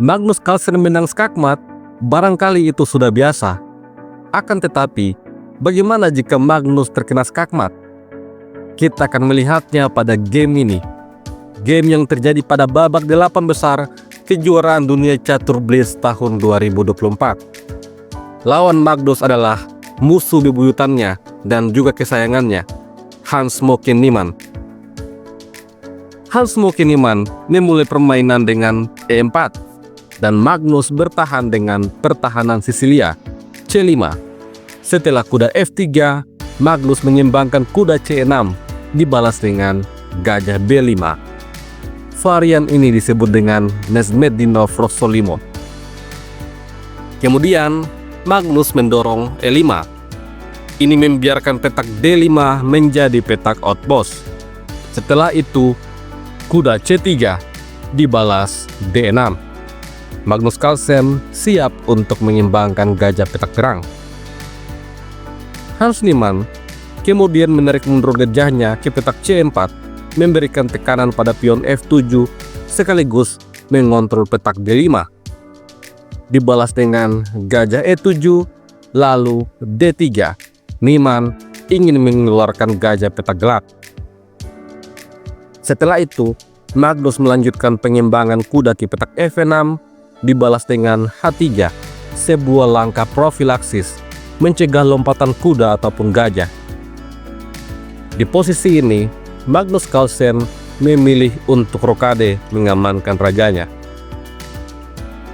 Magnus Carlsen menang skakmat, barangkali itu sudah biasa. Akan tetapi, bagaimana jika Magnus terkena skakmat? Kita akan melihatnya pada game ini. Game yang terjadi pada babak 8 besar kejuaraan dunia catur blitz tahun 2024. Lawan Magnus adalah musuh bebuyutannya dan juga kesayangannya, Hans-Moken Niemann. Hans-Moken Niemann memulai permainan dengan E4 dan Magnus bertahan dengan pertahanan Sisilia C5. Setelah kuda F3, Magnus menyembangkan kuda C6 dibalas dengan gajah B5. Varian ini disebut dengan Nesmedinov Rossolimo. Kemudian Magnus mendorong E5. Ini membiarkan petak D5 menjadi petak outpost. Setelah itu kuda C3 dibalas D6. Magnus Carlsen siap untuk menyembangkan gajah petak terang. Hans Niemann kemudian menarik mundur gajahnya ke petak C4, memberikan tekanan pada pion F7 sekaligus mengontrol petak D5. Dibalas dengan gajah E7, lalu D3. Niemann ingin mengeluarkan gajah petak gelap. Setelah itu, Magnus melanjutkan pengembangan kuda ke petak F6, dibalas dengan H3, sebuah langkah profilaksis mencegah lompatan kuda ataupun gajah. Di posisi ini, Magnus Carlsen memilih untuk rokade mengamankan rajanya.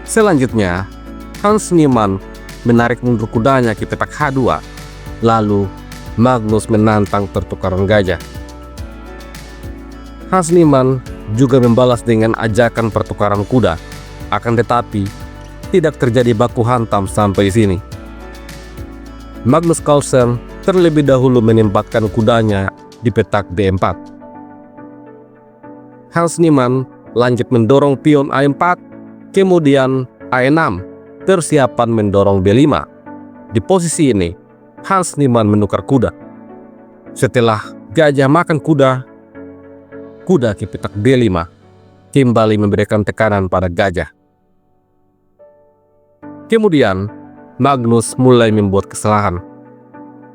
Selanjutnya, Hans Niemann menarik mundur kudanya ke petak H2, lalu Magnus menantang pertukaran gajah. Hans Niemann juga membalas dengan ajakan pertukaran kuda, akan tetapi tidak terjadi baku hantam sampai sini. Magnus Carlsen terlebih dahulu menempatkan kudanya di petak D4. Hans Niemann lanjut mendorong pion A4, kemudian A6, persiapan mendorong B5. Di posisi ini, Hans Niemann menukar kuda. Setelah gajah makan kuda, kuda ke petak D5 kembali memberikan tekanan pada gajah. Kemudian, Magnus mulai membuat kesalahan.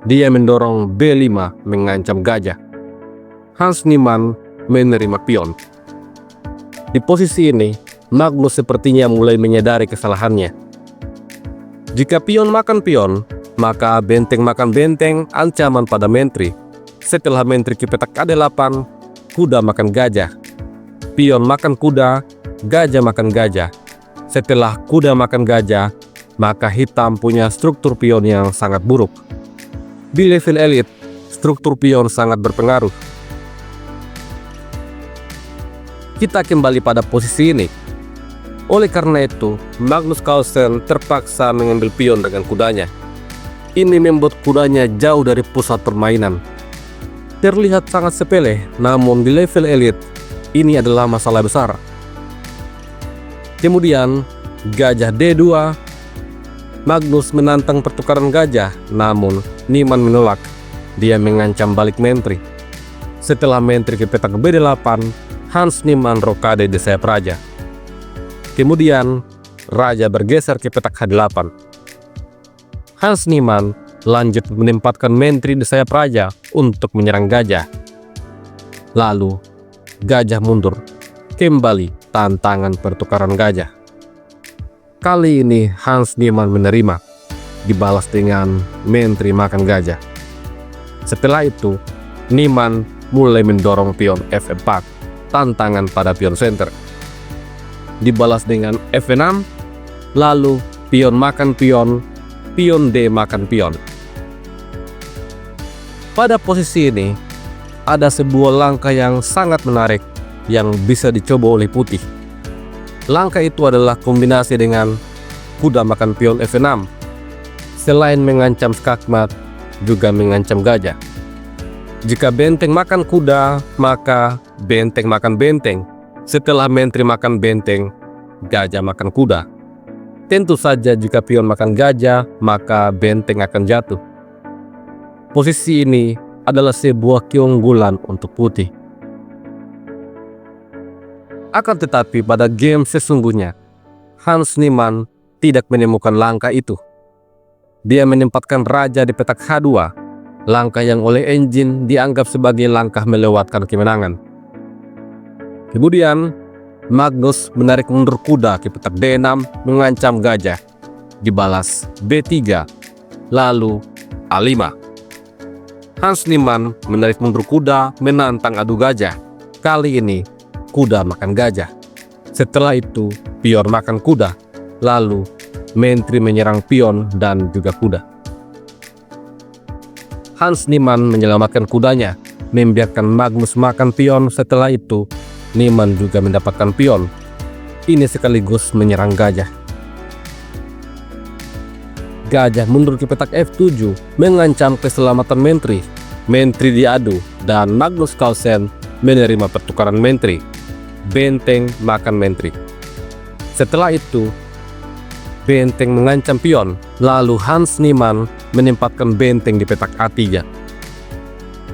Dia mendorong B5 mengancam gajah. Hans Niemann menerima pion. Di posisi ini, Magnus sepertinya mulai menyadari kesalahannya. Jika pion makan pion, maka benteng makan benteng, ancaman pada menteri. Setelah menteri ke petak A8, kuda makan gajah. Pion makan kuda, gajah makan gajah. Setelah kuda makan gajah, maka hitam punya struktur pion yang sangat buruk. Di level elit, struktur pion sangat berpengaruh. Kita kembali pada posisi ini. Oleh karena itu, Magnus Carlsen terpaksa mengambil pion dengan kudanya. Ini membuat kudanya jauh dari pusat permainan. Terlihat sangat sepele, namun di level elit, ini adalah masalah besar. Kemudian, gajah D2. Magnus menantang pertukaran gajah, namun Niemann menolak. Dia mengancam balik menteri. Setelah menteri ke petak B8, Hans Niemann rokade di sayap raja. Kemudian, raja bergeser ke petak H8. Hans Niemann lanjut menempatkan menteri di sayap raja untuk menyerang gajah. Lalu, gajah mundur. Kembali tantangan pertukaran gajah. Kali ini Hans Niemann menerima, dibalas dengan menteri makan gajah. Setelah itu, Niemann mulai mendorong pion F4, tantangan pada pion center. Dibalas dengan F6, lalu pion makan pion, pion D makan pion. Pada posisi ini, ada sebuah langkah yang sangat menarik yang bisa dicoba oleh putih. Langkah itu adalah kombinasi dengan kuda makan pion F6. Selain mengancam skakmat, juga mengancam gajah. Jika benteng makan kuda, maka benteng makan benteng. Setelah menteri makan benteng, gajah makan kuda. Tentu saja jika pion makan gajah, maka benteng akan jatuh. Posisi ini adalah sebuah keunggulan untuk putih. Akan tetapi pada game sesungguhnya, Hans Niemann tidak menemukan langkah itu. Dia menempatkan raja di petak H2, langkah yang oleh engine dianggap sebagai langkah melewatkan kemenangan. Kemudian, Magnus menarik mundur kuda ke petak D6 mengancam gajah, dibalas B3, lalu A5. Hans Niemann menarik mundur kuda menantang adu gajah. Kali ini, kuda makan gajah. Setelah itu, pion makan kuda, lalu mentri menyerang pion dan juga kuda. Hans Niemann menyelamatkan kudanya, membiarkan Magnus makan pion. Setelah itu, Niemann juga mendapatkan pion. Ini sekaligus menyerang gajah. Gajah mundur ke petak F7, mengancam keselamatan mentri. Mentri diadu, dan Magnus Carlsen menerima pertukaran mentri. Benteng makan mentri. Setelah itu, benteng mengancam pion, lalu Hans Niemann menempatkan benteng di petak A3.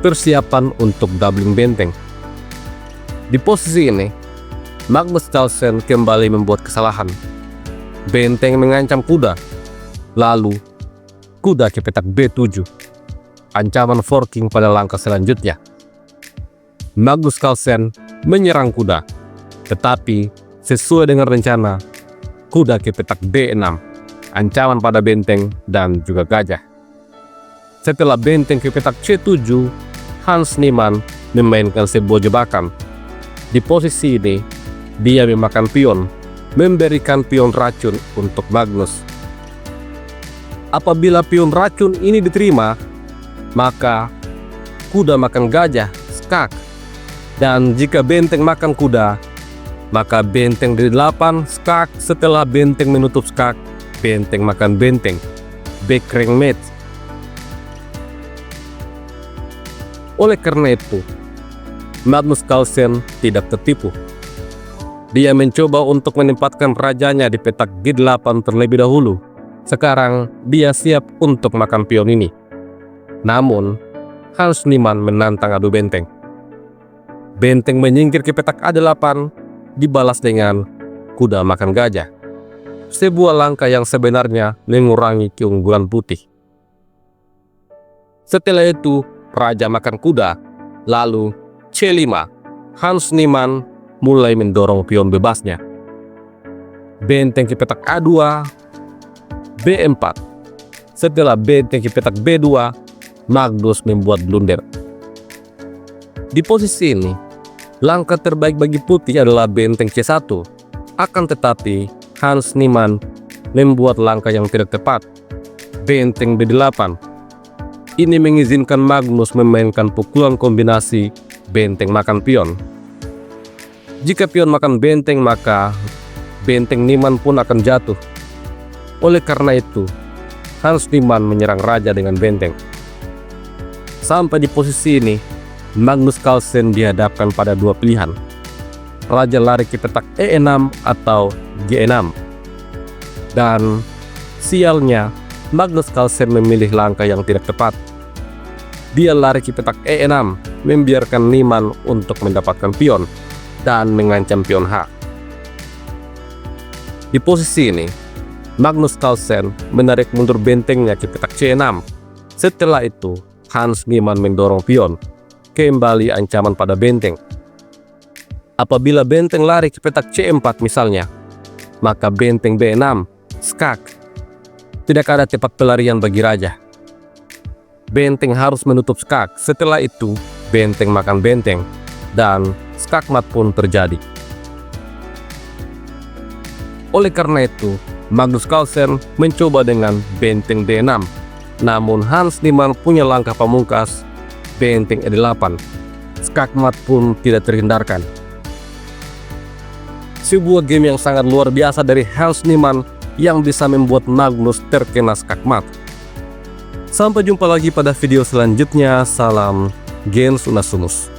Persiapan untuk doubling benteng. Di posisi ini, Magnus Carlsen kembali membuat kesalahan. Benteng mengancam kuda, lalu kuda ke petak B7. Ancaman forking pada langkah selanjutnya. Magnus Carlsen menyerang kuda, tetapi sesuai dengan rencana, kuda ke petak D6. Ancaman pada benteng dan juga gajah. Setelah benteng ke petak C7, Hans Niemann memainkan sebuah jebakan. Di posisi ini, dia memakan pion, memberikan pion racun untuk Magnus. Apabila pion racun ini diterima, maka kuda makan gajah, skak. Dan jika benteng makan kuda, maka benteng D8, skak. Setelah benteng menutup skak, benteng makan benteng, backrank match. Oleh karena itu, Magnus Carlsen tidak tertipu. Dia mencoba untuk menempatkan rajanya di petak G8 terlebih dahulu. Sekarang dia siap untuk makan pion ini. Namun, Hans Niemann menantang adu benteng. Benteng menyingkir ke petak A8, dibalas dengan kuda makan gajah. Sebuah langkah yang sebenarnya mengurangi keunggulan putih. Setelah itu, raja makan kuda, lalu C5. Hans Niemann mulai mendorong pion bebasnya. Benteng ke petak A2, B4. Setelah benteng ke petak B2, Magnus membuat blunder. Di posisi ini, langkah terbaik bagi putih adalah benteng C1. Akan tetapi, Hans Niemann membuat langkah yang tidak tepat. Benteng B8. Ini mengizinkan Magnus memainkan pukulan kombinasi benteng makan pion. Jika pion makan benteng, maka benteng Niemann pun akan jatuh. Oleh karena itu, Hans Niemann menyerang raja dengan benteng. Sampai di posisi ini, Magnus Carlsen dihadapkan pada dua pilihan. Raja lari ke petak E6 atau G6. Dan sialnya, Magnus Carlsen memilih langkah yang tidak tepat. Dia lari ke petak E6, membiarkan Niemann untuk mendapatkan pion dan mengancam pion H. Di posisi ini, Magnus Carlsen menarik mundur bentengnya ke petak C6. Setelah itu, Hans Niemann mendorong pion. Kembali ancaman pada benteng. Apabila benteng lari ke petak C4 misalnya, maka benteng B6, skak. Tidak ada tempat pelarian bagi raja. Benteng harus menutup skak. Setelah itu, benteng makan benteng, dan skakmat pun terjadi. Oleh karena itu, Magnus Carlsen mencoba dengan benteng D6. Namun Hans Niemann punya langkah pamungkas, benteng E8. Skakmat pun tidak terhindarkan. Sebuah game yang sangat luar biasa dari Hans Niemann yang bisa membuat Magnus terkena skakmat. Sampai jumpa lagi pada video selanjutnya. Salam Gens Unasumus.